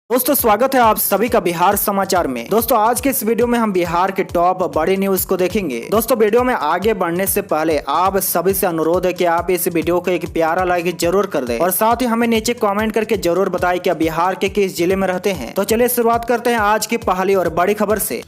दोस्तों स्वागत है आप सभी का बिहार समाचार में। दोस्तों आज के इस वीडियो में हम बिहार के टॉप बड़ी न्यूज को देखेंगे। दोस्तों वीडियो में आगे बढ़ने से पहले आप सभी से अनुरोध है कि आप इस वीडियो को एक प्यारा लाइक जरूर कर दें और साथ ही हमें नीचे कमेंट करके जरूर बताएं कि आप बिहार के किस जिले में रहते हैं। तो चलिए शुरुआत करते हैं आज की पहली और बड़ी खबर से।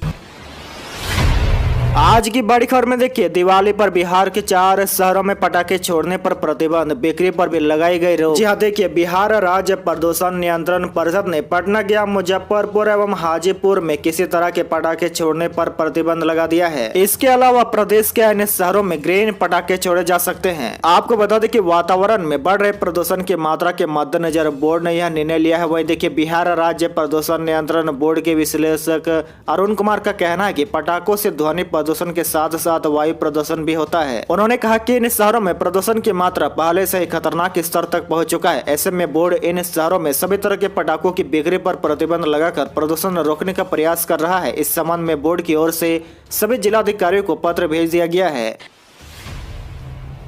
आज की बड़ी खबर में देखिए, दिवाली पर बिहार के 4 शहरों में पटाखे छोड़ने पर प्रतिबंध, बिक्री पर भी लगाई गई रोक। जी हाँ देखिए, बिहार राज्य प्रदूषण नियंत्रण परिषद ने पटना, गया, मुजफ्फरपुर एवं हाजीपुर में किसी तरह के पटाखे छोड़ने पर प्रतिबंध लगा दिया है। इसके अलावा प्रदेश के अन्य शहरों में ग्रीन पटाखे छोड़े जा सकते हैं। आपको बता दें कि वातावरण में बढ़ रहे प्रदूषण की मात्रा के मद्देनजर बोर्ड ने यह निर्णय लिया है। वही देखिए, बिहार राज्य प्रदूषण नियंत्रण बोर्ड के विश्लेषक अरुण कुमार का कहना है कि पटाखों से ध्वनि प्रदूषण के साथ साथ वायु प्रदूषण भी होता है। उन्होंने कहा कि इन शहरों में प्रदूषण की मात्रा पहले से ही खतरनाक स्तर तक पहुंच चुका है। ऐसे में बोर्ड इन शहरों में सभी तरह के पटाखों की बिक्री पर प्रतिबंध लगाकर प्रदूषण रोकने का प्रयास कर रहा है। इस संबंध में बोर्ड की ओर से सभी जिलाधिकारियों को पत्र भेज दिया गया है।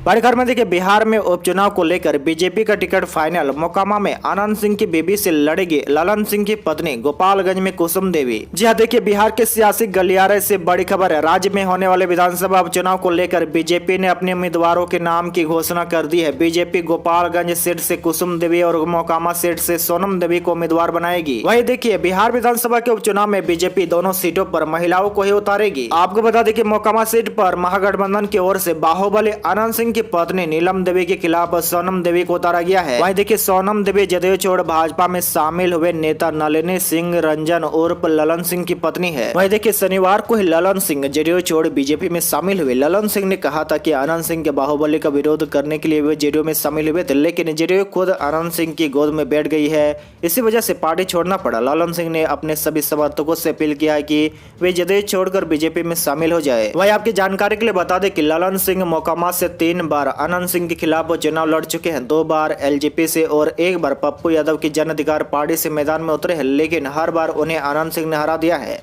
बड़ी खबर में देखिए, बिहार में उपचुनाव को लेकर बीजेपी का टिकट फाइनल। मोकामा में आनंद सिंह की बीबी से लड़ेगी ललन सिंह की पत्नी। गोपालगंज में कुसुम देवी। जी हाँ देखिए, बिहार के सियासी गलियारे से बड़ी खबर है। राज्य में होने वाले विधानसभा उपचुनाव को लेकर बीजेपी ने अपने उम्मीदवारों के नाम की घोषणा कर दी है। बीजेपी गोपालगंज सीट से कुसुम देवी और मोकामा सीट से सोनम देवी को उम्मीदवार बनाएगी। वही देखिए, बिहार विधानसभा के उपचुनाव में बीजेपी दोनों सीटों पर महिलाओं को ही उतारेगी। आपको बता दें कि मोकामा सीट पर महागठबंधन की ओर से बाहुबली आनंद सिंह की पत्नी नीलम देवी के खिलाफ सोनम देवी को उतारा गया है। वहीं देखिए, सोनम देवी जदयू छोड़ भाजपा में शामिल हुए नेता नलिनी सिंह रंजन उर्फ ललन सिंह की पत्नी है। वहीं देखिए, शनिवार को ही ललन सिंह जदयू छोड़ बीजेपी में शामिल हुए। ललन सिंह ने कहा था कि आनंद सिंह के बाहुबली का विरोध करने के लिए वे जदयू में शामिल हुए थे, लेकिन जदयू खुद आनंद सिंह की गोद में बैठ गई है। इसी वजह से पार्टी छोड़ना पड़ा। ललन सिंह ने अपने सभी समर्थकों से अपील किया है कि वे जदयू छोड़कर बीजेपी में शामिल हो जाए। वही आपकी जानकारी के लिए बता दें कि ललन सिंह मोकामा से 3 बार आनंद सिंह के खिलाफ चुनाव लड़ चुके हैं। 2 बार एलजेपी से और 1 बार पप्पू यादव की जन अधिकार पार्टी से मैदान में उतरे हैं, लेकिन हर बार उन्हें आनंद सिंह ने हरा दिया है।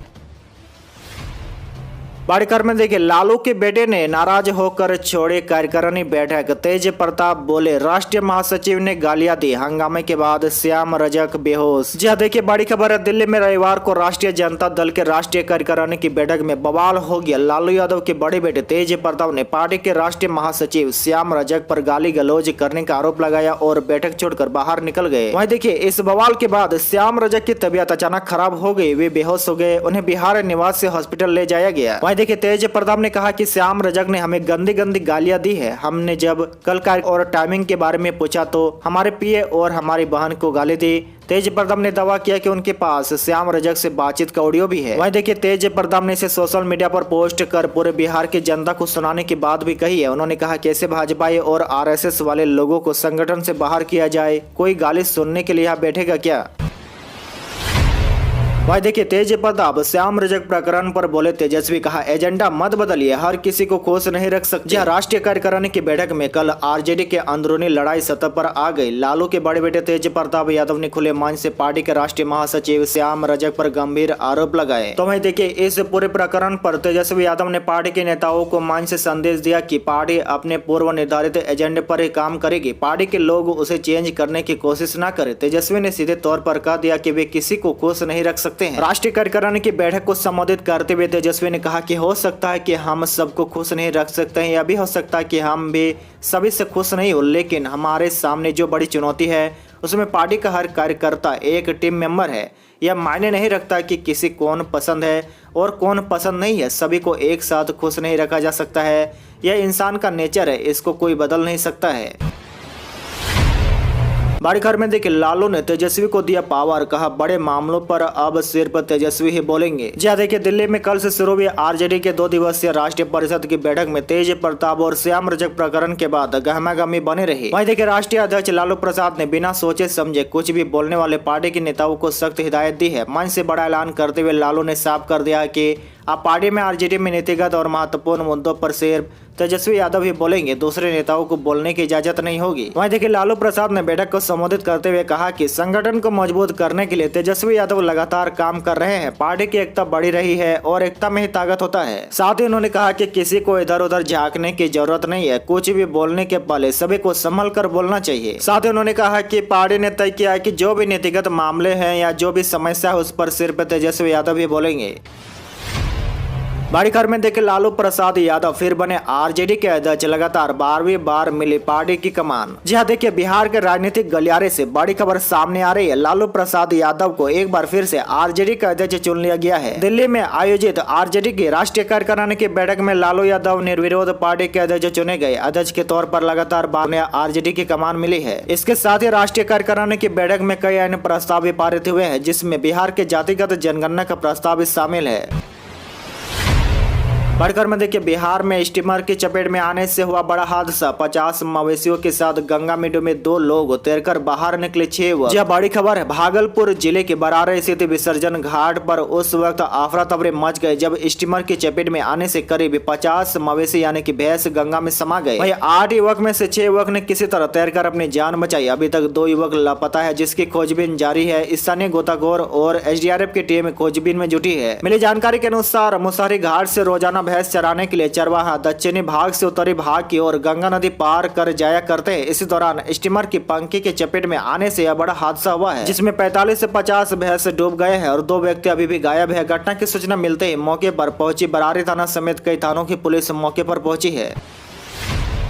बड़ी खबर में देखिए, लालू के बेटे ने नाराज होकर छोड़े कार्यकारिणी बैठक। तेज प्रताप बोले, राष्ट्रीय महासचिव ने गालियां दी। हंगामे के बाद श्याम रजक बेहोश। जी हाँ देखिए, बड़ी खबर है। दिल्ली में रविवार को राष्ट्रीय जनता दल के राष्ट्रीय कार्यकारिणी की बैठक में बवाल हो गया। लालू यादव के बड़े बेटे तेज प्रताप ने पार्टी के राष्ट्रीय महासचिव श्याम रजक पर गाली गलौज करने का आरोप लगाया और बैठक छोड़कर बाहर निकल गए। वहीं देखिए, इस बवाल के बाद श्याम रजक की तबीयत अचानक खराब हो गई। वे बेहोश हो गए। उन्हें बिहार निवास से हॉस्पिटल ले जाया गया। देखिए, तेज प्रताप ने कहा कि श्याम रजक ने हमें गंदी गंदी गालियां दी है। हमने जब कल का और टाइमिंग के बारे में पूछा तो हमारे पीए और हमारी बहन को गाली दी। तेज प्रताप ने दावा किया कि उनके पास श्याम रजक से बातचीत का ऑडियो भी है। वहीं देखिए, तेज प्रताप ने इसे सोशल मीडिया पर पोस्ट कर पूरे बिहार की जनता को सुनाने की बात भी कही है। उन्होंने कहा कि ऐसे भाजपा और आरएसएस वाले लोगों को संगठन से बाहर किया जाए। कोई गाली सुनने के लिए यहाँ बैठेगा क्या? भाई देखिए, तेज प्रताप श्याम रजक प्रकरण पर बोले तेजस्वी, कहा एजेंडा मत बदलिए, हर किसी को खुश नहीं रख सकते। राष्ट्रीय कार्यकारिणी की बैठक में कल आरजेडी के अंदरूनी लड़ाई सतह पर आ गई। लालू के बड़े बेटे तेज प्रताप यादव ने खुले मंच से पार्टी के राष्ट्रीय महासचिव श्याम रजक पर गंभीर आरोप लगाए। तो वहीं देखिए, इस पूरे प्रकरण पर तेजस्वी यादव ने पार्टी के नेताओं को मंच से संदेश दिया कि पार्टी अपने पूर्व निर्धारित एजेंडे पर ही काम करेगी। पार्टी के लोग उसे चेंज करने की कोशिश न करे। तेजस्वी ने सीधे तौर पर कह दिया कि वे किसी को खुश नहीं रख सकते हैं। राष्ट्रीय कार्यकारिणी की बैठक को संबोधित करते हुए तेजस्वी ने कहा कि हो सकता है कि हम सबको खुश नहीं रख सकते हैं, यह भी हो सकता है कि हम भी सभी से खुश नहीं हो, लेकिन हमारे सामने जो बड़ी चुनौती है उसमें पार्टी का हर कार्यकर्ता एक टीम मेंबर है। यह मायने नहीं रखता कि किसी कौन पसंद है और कौन पसंद नहीं है। सभी को एक साथ खुश नहीं रखा जा सकता है। यह इंसान का नेचर है, इसको कोई बदल नहीं सकता है। बड़ी खबर में देखिए, लालू ने तेजस्वी को दिया पावर। कहा बड़े मामलों पर अब सिर्फ तेजस्वी ही बोलेंगे। जी देखिए, दिल्ली में कल से शुरू हुई आरजेडी के 2 दिवसीय राष्ट्रीय परिषद की बैठक में तेज प्रताप और श्याम रजक प्रकरण के बाद गहमागहमी बनी रही। वहीं देखिए, राष्ट्रीय अध्यक्ष लालू प्रसाद ने बिना सोचे समझे कुछ भी बोलने वाले पार्टी के नेताओं को सख्त हिदायत दी है। मंच से बड़ा ऐलान करते हुए लालू ने साफ कर दिया कि अब पार्टी में आरजेडी में नीतिगत और महत्वपूर्ण मुद्दों पर सिर्फ तेजस्वी यादव ही बोलेंगे, दूसरे नेताओं को बोलने की इजाजत नहीं होगी। वहीं देखिए लालू प्रसाद ने बैठक को संबोधित करते हुए कहा कि संगठन को मजबूत करने के लिए तेजस्वी यादव लगातार काम कर रहे हैं। पार्टी की एकता बढ़ी रही है और एकता में ही ताकत होता है। साथ ही उन्होंने कहा कि किसी को इधर उधर झांकने की जरूरत नहीं है, कुछ भी बोलने के पहले सभी को संभल कर बोलना चाहिए। साथ ही उन्होंने कहा कि पार्टी ने तय किया है कि जो भी नीतिगत मामले हैं या जो भी समस्या है उस पर सिर्फ तेजस्वी यादव ही बोलेंगे। बड़ी खबर में देखिए लालू प्रसाद यादव फिर बने आरजेडी के अध्यक्ष, लगातार 12वीं बार मिली पार्टी की कमान। जी हाँ, देखिए बिहार के राजनीतिक गलियारे से बड़ी खबर सामने आ रही है। लालू प्रसाद यादव को एक बार फिर से आरजेडी का अध्यक्ष चुन लिया गया है। दिल्ली में आयोजित आरजेडी की राष्ट्रीय कार्यकारिणी की बैठक में लालू यादव निर्विरोध पार्टी के अध्यक्ष चुने गए। अध्यक्ष के तौर पर लगातार 12 आरजेडी की कमान मिली है। इसके साथ ही राष्ट्रीय कार्यकारिणी की बैठक में कई अन्य प्रस्ताव भी पारित हुए हैं, जिसमें बिहार के जातिगत जनगणना का प्रस्ताव भी शामिल है। बढ़कर में देखिए बिहार में स्टीमर की चपेट में आने से हुआ बड़ा हादसा। 50 मवेशियों के साथ गंगा में डूबे 2 लोग, तैरकर बाहर निकले 6 युवक। यह बड़ी खबर है। भागलपुर जिले के बरारे स्थित विसर्जन घाट पर उस वक्त अफरा तफरी मच गए जब स्टीमर की चपेट में आने से करीब 50 मवेशी यानी कि भैंस गंगा में समा गए। वहीं 8 युवक में से 6 युवक ने किसी तरह तैरकर अपनी जान बचाई। अभी तक 2 युवक लापता है, जिसकी खोजबीन जारी है। स्थानीय गोताखोर और एसडीआरएफ की टीम खोजबीन में जुटी है। मिली जानकारी के अनुसार मुसहरी घाट से रोजाना भैंस चराने के लिए चरवाहा दक्षिणी भाग से उत्तरी भाग की ओर गंगा नदी पार कर जाया करते हैं। इसी दौरान स्टीमर की पंखी के चपेट में आने से यह बड़ा हादसा हुआ है, जिसमें 45 से 50 भैंस डूब गए हैं और 2 व्यक्ति अभी भी गायब है। घटना की सूचना मिलते ही मौके पर पहुंची बरारी थाना समेत कई थानों की पुलिस मौके पर पहुंची है।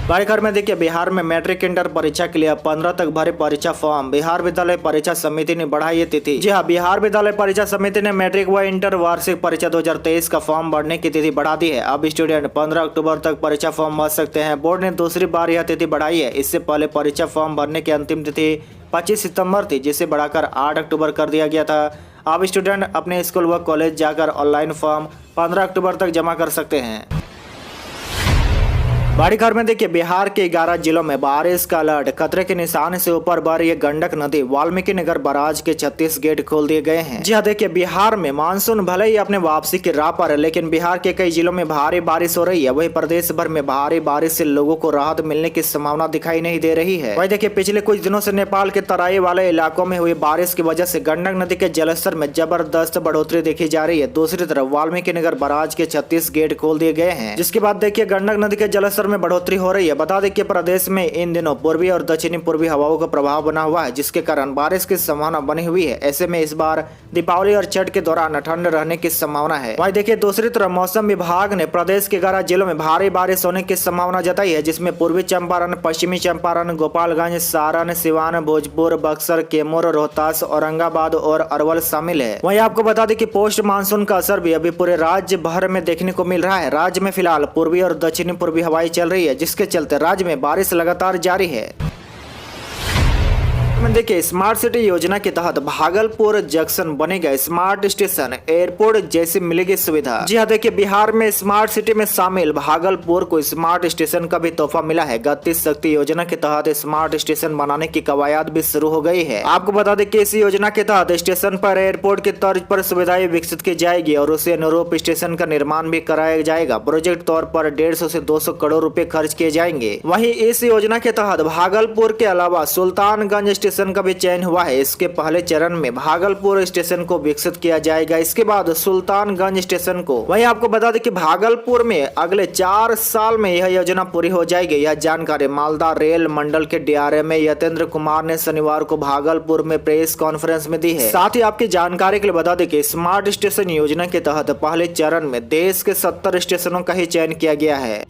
बड़ी खबर में देखिए बिहार में मैट्रिक इंटर परीक्षा के लिए 15 तक भरे परीक्षा फॉर्म। बिहार विद्यालय परीक्षा समिति ने बढ़ाई ये तिथि। जी हाँ, बिहार विद्यालय परीक्षा समिति ने मैट्रिक व इंटर वार्षिक परीक्षा 2023 का फॉर्म भरने की तिथि बढ़ा दी है। अब स्टूडेंट 15 अक्टूबर तक परीक्षा फॉर्म भर सकते हैं। बोर्ड ने दूसरी बार यह तिथि बढ़ाई है। इससे पहले परीक्षा फॉर्म भरने की अंतिम तिथि 25 सितम्बर थी, जिसे बढ़ाकर 8 अक्टूबर कर दिया गया था। अब स्टूडेंट अपने स्कूल व कॉलेज जाकर ऑनलाइन फॉर्म 15 अक्टूबर तक जमा कर सकते हैं। बड़ी खबर में देखिए बिहार के 11 जिलों में बारिश का अलर्ट। खतरे के निशान से ऊपर बह रही गंडक नदी। वाल्मीकि नगर बराज के 36 गेट खोल दिए गए हैं। जी हाँ, देखिए बिहार में मानसून भले ही अपने वापसी की राह पर है, लेकिन बिहार के कई जिलों में भारी बारिश हो रही है। वही प्रदेश भर में भारी बारिश से लोगों को राहत मिलने की संभावना दिखाई नहीं दे रही है। वही देखिए पिछले कुछ दिनों से नेपाल के तराई वाले इलाकों में हुई बारिश की वजह से गंडक नदी के जलस्तर में जबरदस्त बढ़ोतरी देखी जा रही है। दूसरी तरफ वाल्मीकि नगर बराज के 36 गेट खोल दिए गए हैं, जिसके बाद देखिए गंडक नदी के जलस्तर में बढ़ोतरी हो रही है। बता दें कि प्रदेश में इन दिनों पूर्वी और दक्षिणी पूर्वी हवाओं का प्रभाव बना हुआ है, जिसके कारण बारिश की संभावना बनी हुई है। ऐसे में इस बार दीपावली और छठ के दौरान ठंड रहने की संभावना है। वहीं देखिए दूसरी तरफ मौसम विभाग ने प्रदेश के 11 जिलों में भारी बारिश होने की संभावना जताई है, जिसमें पूर्वी चंपारण, पश्चिमी चंपारण, गोपालगंज, सारण, सिवान, भोजपुर, बक्सर, कैमूर, रोहतास, औरंगाबाद और अरवल शामिल है। वहीं आपको बता दें कि पोस्ट मानसून का असर भी अभी पूरे राज्य भर में देखने को मिल रहा है। राज्य में फिलहाल पूर्वी और दक्षिणी पूर्वी हवाएं चल रही है, जिसके चलते राज्य में बारिश लगातार जारी है। देखिए स्मार्ट सिटी योजना के तहत भागलपुर जंक्शन बनेगा स्मार्ट स्टेशन, एयरपोर्ट जैसी मिलेगी सुविधा। जी हाँ, देखिए बिहार में स्मार्ट सिटी में शामिल भागलपुर को स्मार्ट स्टेशन का भी तोहफा मिला है। गति शक्ति योजना के तहत स्मार्ट स्टेशन बनाने की कवायद भी शुरू हो गई है। आपको बता दें कि इस योजना के तहत स्टेशन पर एयरपोर्ट की तर्ज पर सुविधाएं विकसित की जाएगी और उसे अनुरूप स्टेशन का निर्माण भी कराया जाएगा। प्रोजेक्ट तौर पर 150 से 200 करोड़ रुपए खर्च किए जाएंगे। वहीं इस योजना के तहत भागलपुर के अलावा सुल्तानगंज स्टेशन का भी चयन हुआ है। इसके पहले चरण में भागलपुर स्टेशन को विकसित किया जाएगा, इसके बाद सुल्तानगंज स्टेशन को। वहीं आपको बता दें कि भागलपुर में अगले 4 साल में यह योजना पूरी हो जाएगी। यह जानकारी मालदा रेल मंडल के डीआरएम यतेंद्र कुमार ने शनिवार को भागलपुर में प्रेस कॉन्फ्रेंस में दी है। साथ ही आपकी जानकारी के लिए बता दें कि स्मार्ट स्टेशन योजना के तहत पहले चरण में देश के 70 स्टेशनों का ही चयन किया गया है।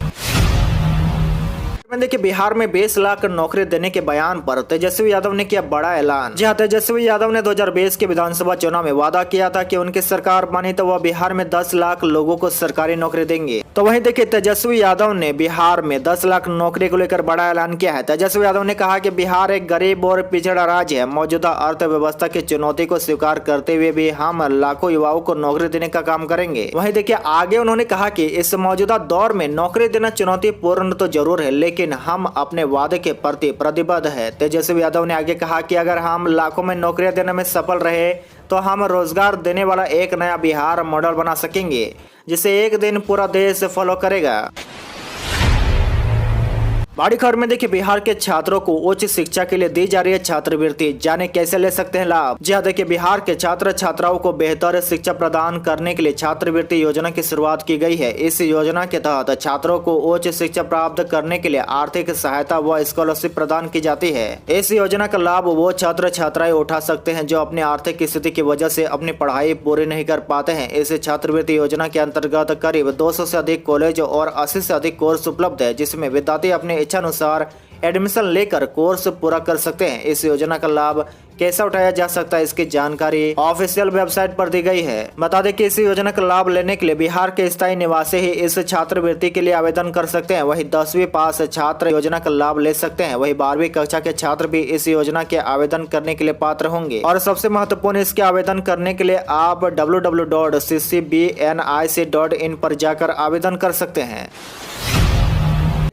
देखिए बिहार में 20 लाख नौकरी देने के बयान पर तेजस्वी यादव ने किया बड़ा ऐलान। जी हाँ, तेजस्वी यादव ने 2020 के विधानसभा चुनाव में वादा किया था कि उनकी सरकार बनी तो वह बिहार में 10 लाख लोगों को सरकारी नौकरी देंगे। तो वहीं देखिए तेजस्वी यादव ने बिहार में 10 लाख नौकरी को लेकर बड़ा ऐलान किया है। तेजस्वी यादव ने कहा कि बिहार एक गरीब और पिछड़ा राज्य है। मौजूदा अर्थव्यवस्था की चुनौती को स्वीकार करते हुए भी हम लाखों युवाओं को नौकरी देने का काम करेंगे। वहीं देखिए आगे उन्होंने कहा कि इस मौजूदा दौर में नौकरी देना चुनौतीपूर्ण तो जरूर है, लेकिन हम अपने वादे के प्रति प्रतिबद्ध है। तेजस्वी यादव ने आगे कहा कि अगर हम लाखों में नौकरियां देने में सफल रहे तो हम रोजगार देने वाला एक नया बिहार मॉडल बना सकेंगे, जिसे एक दिन पूरा देश फॉलो करेगा। बड़ी खबर में देखिए, बिहार के छात्रों को उच्च शिक्षा के लिए दी जा रही है छात्रवृत्ति, जाने कैसे ले सकते हैं लाभ। जी हाँ, देखिए बिहार के छात्र छात्राओं को बेहतर शिक्षा प्रदान करने के लिए छात्रवृत्ति योजना की शुरुआत की गई है। इस योजना के तहत छात्रों को उच्च शिक्षा प्राप्त करने के लिए आर्थिक सहायता व स्कॉलरशिप प्रदान की जाती है। इस योजना का लाभ वो छात्र छात्राएं उठा सकते हैं जो अपनी आर्थिक स्थिति की वजह से अपनी पढ़ाई पूरी नहीं कर पाते हैं। इस छात्रवृत्ति योजना के अंतर्गत करीब 200 से अधिक कॉलेज और 80 से अधिक कोर्स उपलब्ध है, जिसमें विद्यार्थी अपने इच्छा अनुसार एडमिशन लेकर कोर्स पूरा कर सकते हैं। इस योजना का लाभ कैसे उठाया जा सकता है, इसकी जानकारी ऑफिशियल वेबसाइट पर दी गई है। बता दें कि इस योजना का लाभ लेने के लिए बिहार के स्थायी निवासी ही इस छात्रवृत्ति के लिए आवेदन कर सकते हैं। वहीं 10वीं पास छात्र योजना का लाभ ले सकते हैं। वहीं 12वीं कक्षा के छात्र भी इस योजना के आवेदन करने के लिए पात्र होंगे। और सबसे महत्वपूर्ण, इसके आवेदन करने के लिए आप www.ccbnic.in पर जाकर आवेदन कर सकते हैं।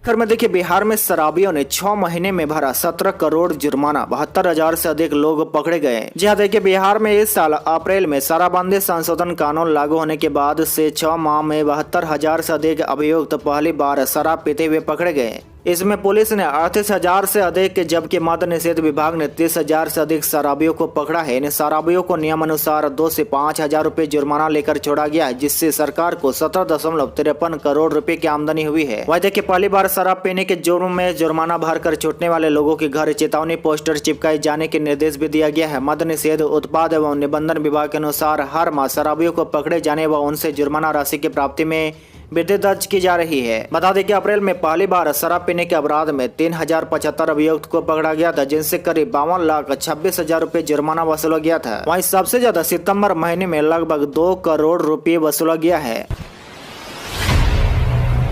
में देखिए, बिहार में शराबियों ने 6 महीने में भरा 17 करोड़ जुर्माना, 72,000 से अधिक लोग पकड़े गए। जी हाँ, देखिए बिहार में इस साल अप्रैल में शराबबंदी संशोधन कानून लागू होने के बाद से 6 माह में 72,000 से अधिक अभियुक्त पहली बार शराब पीते हुए पकड़े गए। इसमें पुलिस ने 38,000 से अधिक, जबकि मद्य निषेध विभाग ने 30,000 से अधिक शराबियों को पकड़ा है। इन शराबियों को नियम अनुसार 2 से 5,000 रुपए जुर्माना लेकर छोड़ा गया है, जिससे सरकार को 17.53 करोड़ रुपए की आमदनी हुई है। वह देखिए, पहली बार शराब पीने के जुर्म में जुर्माना भरकर छूटने वाले लोगों के घर चेतावनी पोस्टर चिपकाए जाने के निर्देश भी दिया गया है। मद्य निषेध उत्पाद एवं निबंधन विभाग के अनुसार हर माह शराबियों को पकड़े जाने व उनसे जुर्माना राशि की प्राप्ति में वृद्धि दर्ज की जा रही है। बता दें कि अप्रैल में पहली बार शराब पीने के अपराध में 3,075 अभियुक्त को पकड़ा गया था, जिनसे करीब 52,26,000 रुपए जुर्माना वसूला गया था। वहीं सबसे ज्यादा सितंबर महीने में लगभग 2 करोड़ रुपए वसूला गया है।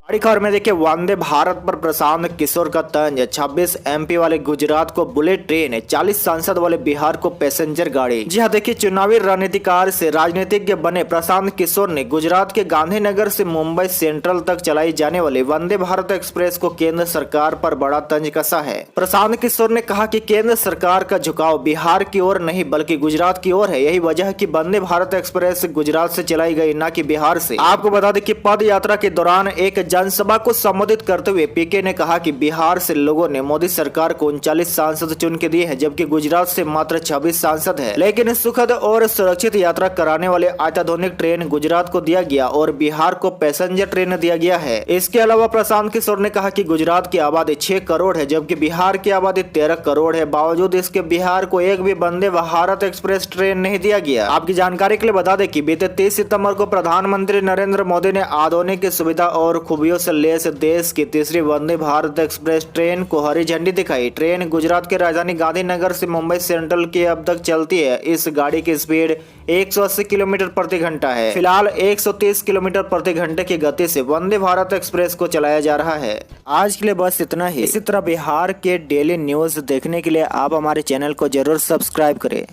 बड़ी खबर में देखिए, वंदे भारत पर प्रशांत किशोर का तंज। 26 MP वाले गुजरात को बुलेट ट्रेन, 40 सांसद वाले बिहार को पैसेंजर गाड़ी। जी हाँ, देखिए चुनावी रणनीतिकार से राजनीतिज्ञ बने प्रशांत किशोर ने गुजरात के गांधीनगर से मुंबई सेंट्रल तक चलाई जाने वाली वंदे भारत एक्सप्रेस को केंद्र सरकार पर बड़ा तंज कसा है। प्रशांत किशोर ने कहा कि केंद्र सरकार का झुकाव बिहार की ओर नहीं बल्कि गुजरात की ओर है। यही वजह है कि वंदे भारत एक्सप्रेस गुजरात से चलाई गई, न कि बिहार से। आपको बता दें कि पद यात्रा के दौरान एक जनसभा को संबोधित करते हुए पीके ने कहा कि बिहार से लोगों ने मोदी सरकार को 39 सांसद चुन के दिए हैं, जबकि गुजरात से मात्र 26 सांसद है। लेकिन सुखद और सुरक्षित यात्रा कराने वाले अत्याधुनिक ट्रेन गुजरात को दिया गया और बिहार को पैसेंजर ट्रेन दिया गया है। इसके अलावा प्रशांत किशोर ने कहा कि गुजरात की आबादी 6 करोड़ है, जबकि बिहार की आबादी 13 करोड़ है। बावजूद इसके बिहार को एक भी वंदे भारत एक्सप्रेस ट्रेन नहीं दिया गया। आपकी जानकारी के लिए बता दें कि बीते 30 सितंबर को प्रधानमंत्री नरेंद्र मोदी ने आधुनिक सुविधा और खूबियों से लेस देश की तीसरी वंदे भारत एक्सप्रेस ट्रेन को हरी झंडी दिखाई। ट्रेन गुजरात की राजधानी गांधीनगर से मुंबई सेंट्रल की अब तक चलती है। इस गाड़ी की स्पीड 180 किलोमीटर प्रति घंटा है। फिलहाल 130 किलोमीटर प्रति घंटे की गति से वंदे भारत एक्सप्रेस को चलाया जा रहा है। आज के लिए बस इतना ही। इसी तरह बिहार के डेली न्यूज देखने के लिए आप हमारे चैनल को जरूर सब्सक्राइब करें।